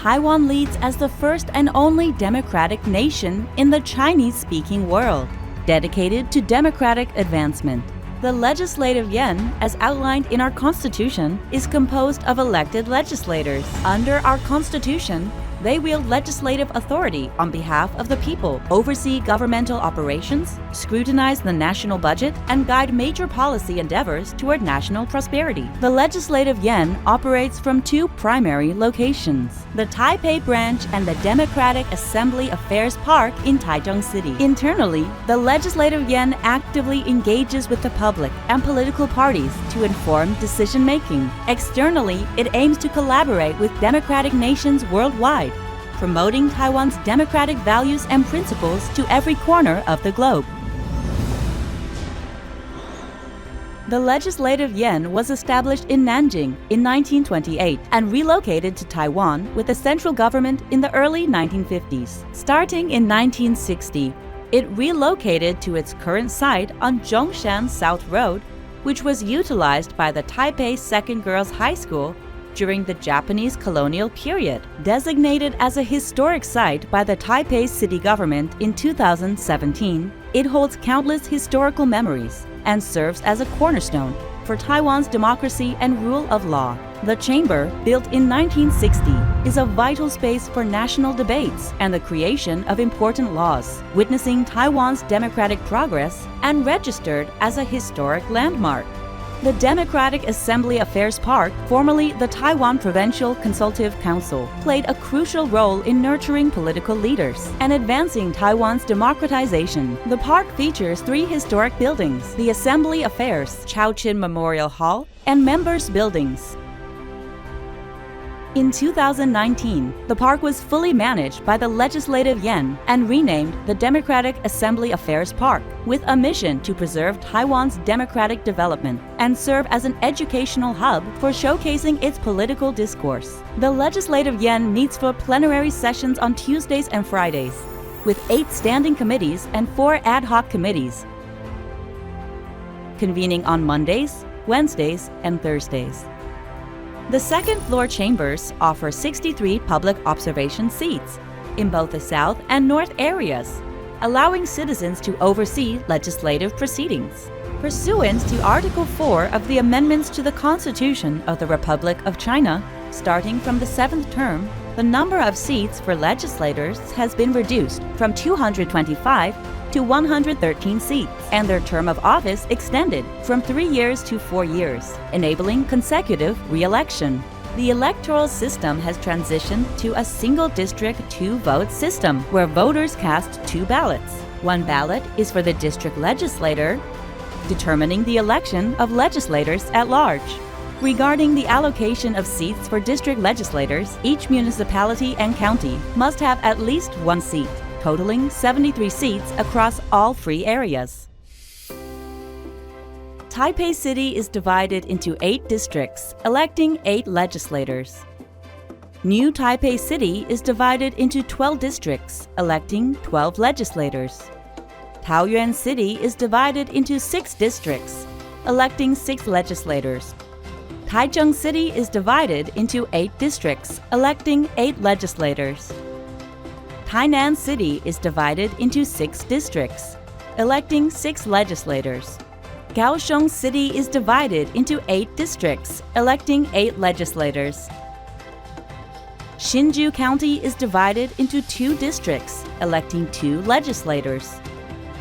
Taiwan leads as the first and only democratic nation in the Chinese-speaking world, dedicated to democratic advancement. The legislative yuan, as outlined in our Constitution, is composed of elected legislators. Under our Constitution, they wield legislative authority on behalf of the people, oversee governmental operations, scrutinize the national budget, and guide major policy endeavors toward national prosperity. The legislative yuan operates from two primary locations: the Taipei branch and the Democratic Assembly Affairs Park in Taichung City. Internally, the legislative yuan actively engages with the public and political parties to inform decision-making. Externally, it aims to collaborate with democratic nations worldwide, promoting Taiwan's democratic values and principles to every corner of the globe. The legislative yuan was established in Nanjing in 1928 and relocated to Taiwan with the central government in the early 1950s. Starting in 1960, it relocated to its current site on Zhongshan South Road, which was utilized by the Taipei Second Girls High School during the Japanese colonial period. Designated as a historic site by the Taipei city government in 2017, it holds countless historical memories and serves as a cornerstone for Taiwan's democracy and rule of law. The chamber, built in 1960, is a vital space for national debates and the creation of important laws, witnessing Taiwan's democratic progress and registered as a historic landmark. The Democratic Assembly Affairs Park, formerly the Taiwan Provincial Consultative Council, played a crucial role in nurturing political leaders and advancing Taiwan's democratization. The park features three historic buildings: the Assembly Affairs, Chao Chin Memorial Hall, and Members Buildings. In 2019, the park was fully managed by the legislative yuan and renamed the Democratic Assembly Affairs Park, with a mission to preserve Taiwan's democratic development and serve as an educational hub for showcasing its political discourse. The legislative yuan meets for plenary sessions on Tuesdays and Fridays, with 8 standing committees and 4 ad hoc committees, convening on Mondays, Wednesdays, and Thursdays. The second-floor chambers offer 63 public observation seats in both the south and north areas, allowing citizens to oversee legislative proceedings. Pursuant to Article 4 of the Amendments to the Constitution of the Republic of China, starting from the 7th term, the number of seats for legislators has been reduced from 225 to 113 seats, and their term of office extended from 3 years to 4 years, enabling consecutive re-election. The electoral system has transitioned to a single district 2-vote system where voters cast 2 ballots. One ballot is for the district legislator, determining the election of legislators at large. Regarding the allocation of seats for district legislators, each municipality and county must have at least 1 seat, totaling 73 seats across all free areas. Taipei City is divided into 8 districts, electing 8 legislators. New Taipei City is divided into 12 districts, electing 12 legislators. Taoyuan City is divided into 6 districts, electing 6 legislators. Taichung City is divided into 8 districts, electing 8 legislators. Tainan City is divided into 6 districts, electing 6 legislators. Kaohsiung City is divided into 8 districts, electing 8 legislators. Hsinchu County is divided into 2 districts, electing 2 legislators.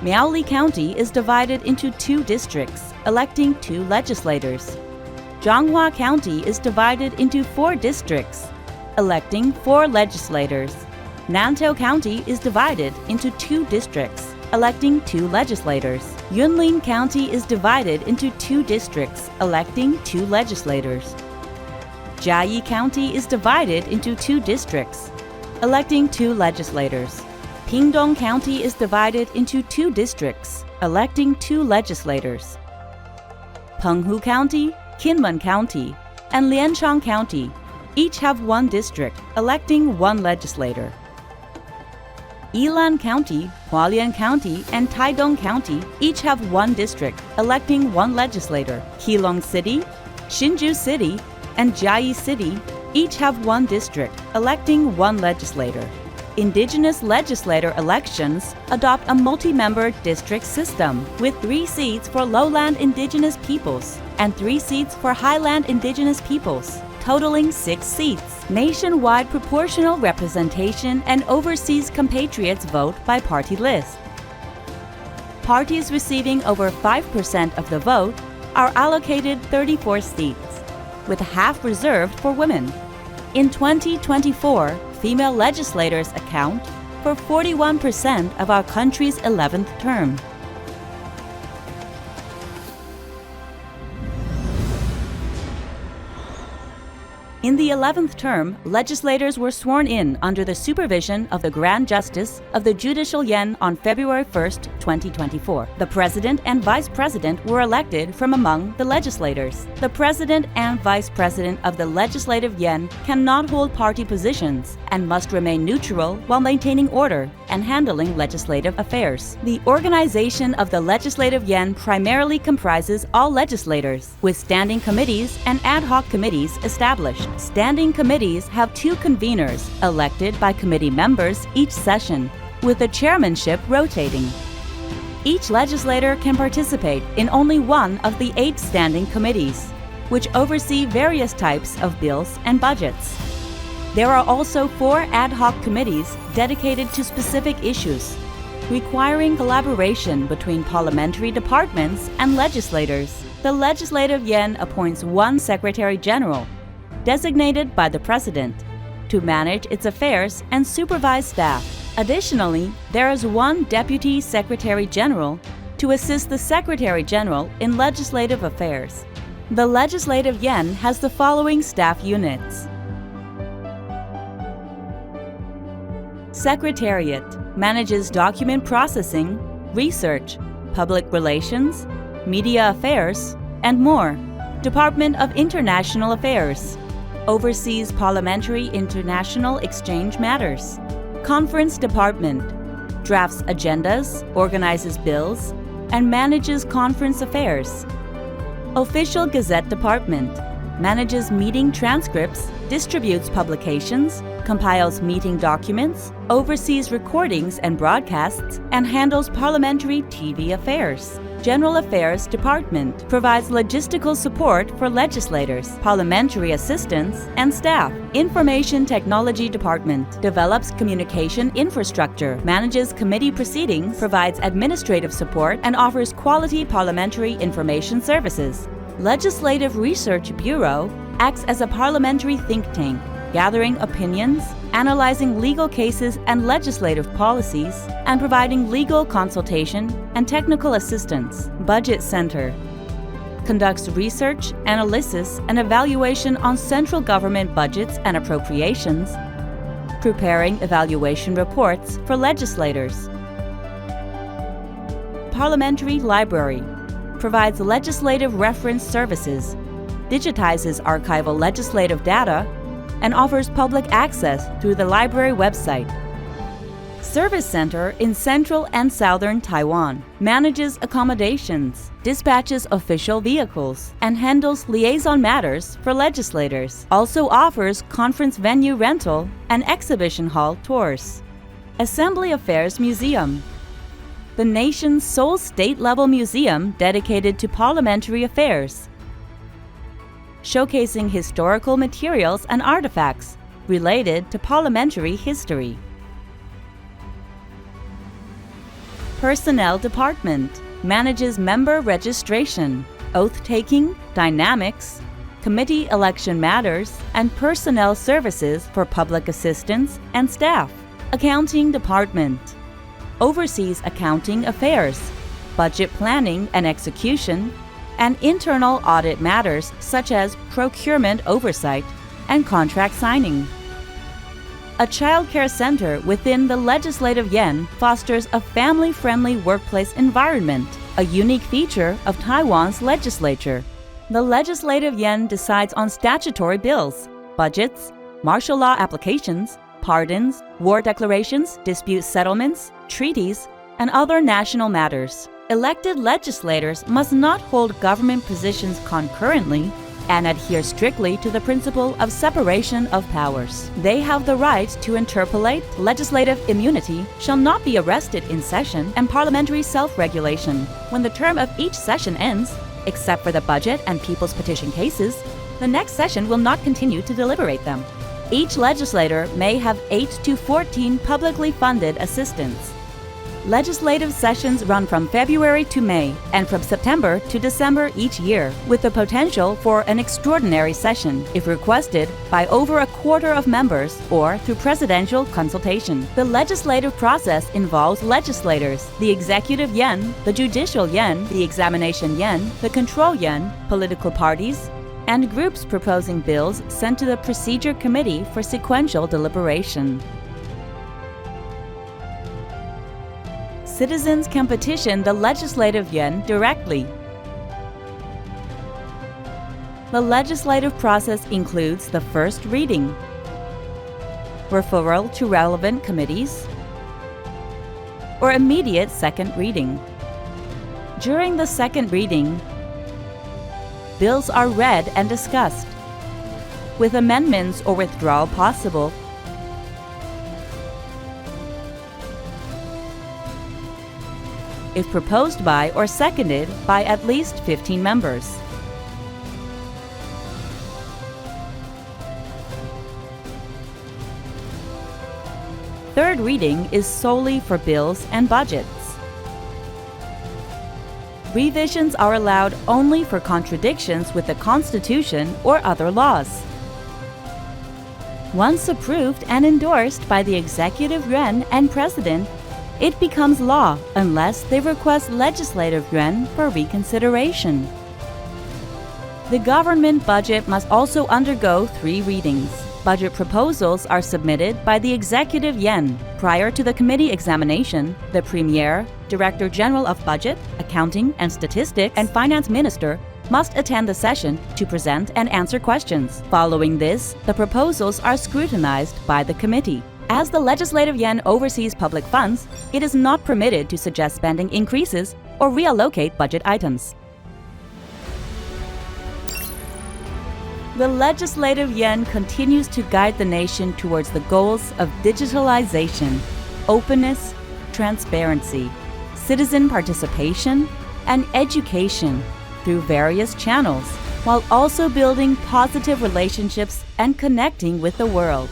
Miaoli County is divided into 2 districts, electing 2 legislators. Zhanghua County is divided into 4 districts, electing 4 legislators. Nantou County is divided into 2 districts, electing 2 legislators. Yunlin County is divided into 2 districts, electing 2 legislators. Jiayi County is divided into 2 districts, electing 2 legislators. Pingdong County is divided into 2 districts, electing 2 legislators. Penghu County, Kinmen County, and Lianchang County each have 1 district, electing 1 legislator. Yilan County, Hualien County, and Taidong County each have 1 district, electing 1 legislator. Keelung City, Hsinchu City, and Jiayi City each have one district, electing one legislator. Indigenous legislator elections adopt a multi-member district system with 3 seats for lowland indigenous peoples and 3 seats for highland indigenous peoples, totaling 6 seats. Nationwide proportional representation and overseas compatriots vote by party list. Parties receiving over 5% of the vote are allocated 34 seats, with half reserved for women. In 2024, female legislators account for 41% of our country's 11th term. In the 11th term, legislators were sworn in under the supervision of the Grand Justice of the Judicial Yuan on February 1, 2024. The President and Vice President were elected from among the legislators. The President and Vice President of the Legislative Yuan cannot hold party positions and must remain neutral while maintaining order and handling legislative affairs. The organization of the Legislative Yuan primarily comprises all legislators, with standing committees and ad hoc committees established. Standing committees have 2 conveners elected by committee members each session, with the chairmanship rotating. Each legislator can participate in only one of the 8 standing committees, which oversee various types of bills and budgets. There are also 4 ad hoc committees dedicated to specific issues, requiring collaboration between parliamentary departments and legislators. The Legislative Yuan appoints 1 Secretary General, designated by the President, to manage its affairs and supervise staff. Additionally, there is 1 Deputy Secretary General to assist the Secretary General in legislative affairs. The Legislative Yuan has the following staff units. Secretariat manages document processing, research, public relations, media affairs, and more. Department of International Affairs oversees parliamentary international exchange matters. Conference Department drafts agendas, organizes bills, and manages conference affairs. Official Gazette Department manages meeting transcripts, distributes publications, compiles meeting documents, oversees recordings and broadcasts, and handles parliamentary TV affairs. General Affairs Department provides logistical support for legislators, parliamentary assistants, and staff. Information Technology Department develops communication infrastructure, manages committee proceedings, provides administrative support, and offers quality parliamentary information services. Legislative Research Bureau acts as a parliamentary think tank, gathering opinions, analyzing legal cases and legislative policies, and providing legal consultation and technical assistance. Budget Center conducts research, analysis, and evaluation on central government budgets and appropriations, preparing evaluation reports for legislators. Parliamentary Library provides legislative reference services, digitizes archival legislative data, and offers public access through the library website. Service Center in central and southern Taiwan manages accommodations, dispatches official vehicles, and handles liaison matters for legislators. Also offers conference venue rental and exhibition hall tours. Assembly Affairs Museum, the nation's sole state-level museum dedicated to parliamentary affairs, showcasing historical materials and artifacts related to parliamentary history. Personnel Department manages member registration, oath-taking, dynamics, committee election matters, and personnel services for public assistants and staff. Accounting Department oversees accounting affairs, budget planning and execution, and internal audit matters such as procurement oversight and contract signing. A child care center within the Legislative Yuan fosters a family-friendly workplace environment, a unique feature of Taiwan's legislature. The Legislative Yuan decides on statutory bills, budgets, martial law applications, pardons, war declarations, dispute settlements, treaties, and other national matters. Elected legislators must not hold government positions concurrently and adhere strictly to the principle of separation of powers. They have the right to interpolate. Legislative immunity shall not be arrested in session, and parliamentary self-regulation. When the term of each session ends, except for the budget and people's petition cases, the next session will not continue to deliberate them. Each legislator may have 8 to 14 publicly funded assistants. Legislative sessions run from February to May and from September to December each year, with the potential for an extraordinary session if requested by over a quarter of members or through presidential consultation. The legislative process involves legislators, the executive yuan, the judicial yuan, the examination yuan, the control yuan, political parties, and groups proposing bills sent to the Procedure Committee for sequential deliberation. Citizens can petition the legislative yuan directly. The legislative process includes the first reading, referral to relevant committees, or immediate second reading. During the second reading, bills are read and discussed, with amendments or withdrawal possible. If proposed by or seconded by at least 15 members. Third reading is solely for bills and budgets. Revisions are allowed only for contradictions with the Constitution or other laws. Once approved and endorsed by the Executive Yuan and President, it becomes law unless they request legislative yuan for reconsideration. The government budget must also undergo 3 readings. Budget proposals are submitted by the Executive Yuan. Prior to the committee examination, the Premier, Director General of Budget, Accounting and Statistics, and Finance Minister must attend the session to present and answer questions. Following this, the proposals are scrutinized by the committee. As the legislative yuan oversees public funds, it is not permitted to suggest spending increases or reallocate budget items. The legislative yuan continues to guide the nation towards the goals of digitalization, openness, transparency, citizen participation, and education through various channels, while also building positive relationships and connecting with the world.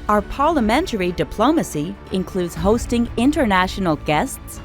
Our parliamentary diplomacy includes hosting international guests,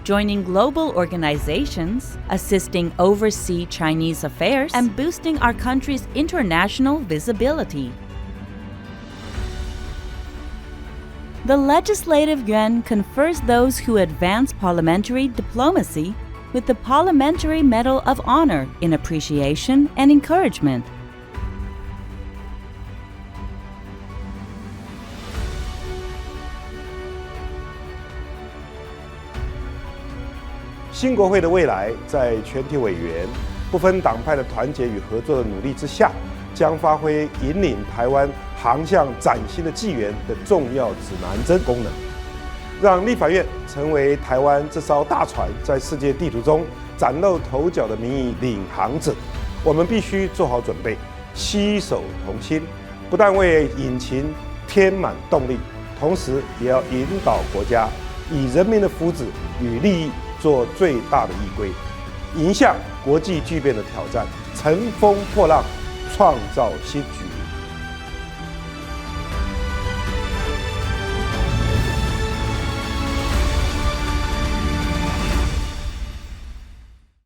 joining global organizations, assisting overseas Chinese affairs, and boosting our country's international visibility. The legislative yuan confers those who advance parliamentary diplomacy with the Parliamentary Medal of Honor in appreciation and encouragement.新国会的未来，在全体委员不分党派的团结与合作的努力之下，将发挥引领台湾航向崭新的纪元的重要指南针功能，让立法院成为台湾这艘大船在世界地图中崭露头角的民意领航者。我们必须做好准备，携手同心，不但为引擎添满动力，同时也要引导国家以人民的福祉与利益做最大的依归，迎向国际巨变的挑战，乘风破浪，创造新局。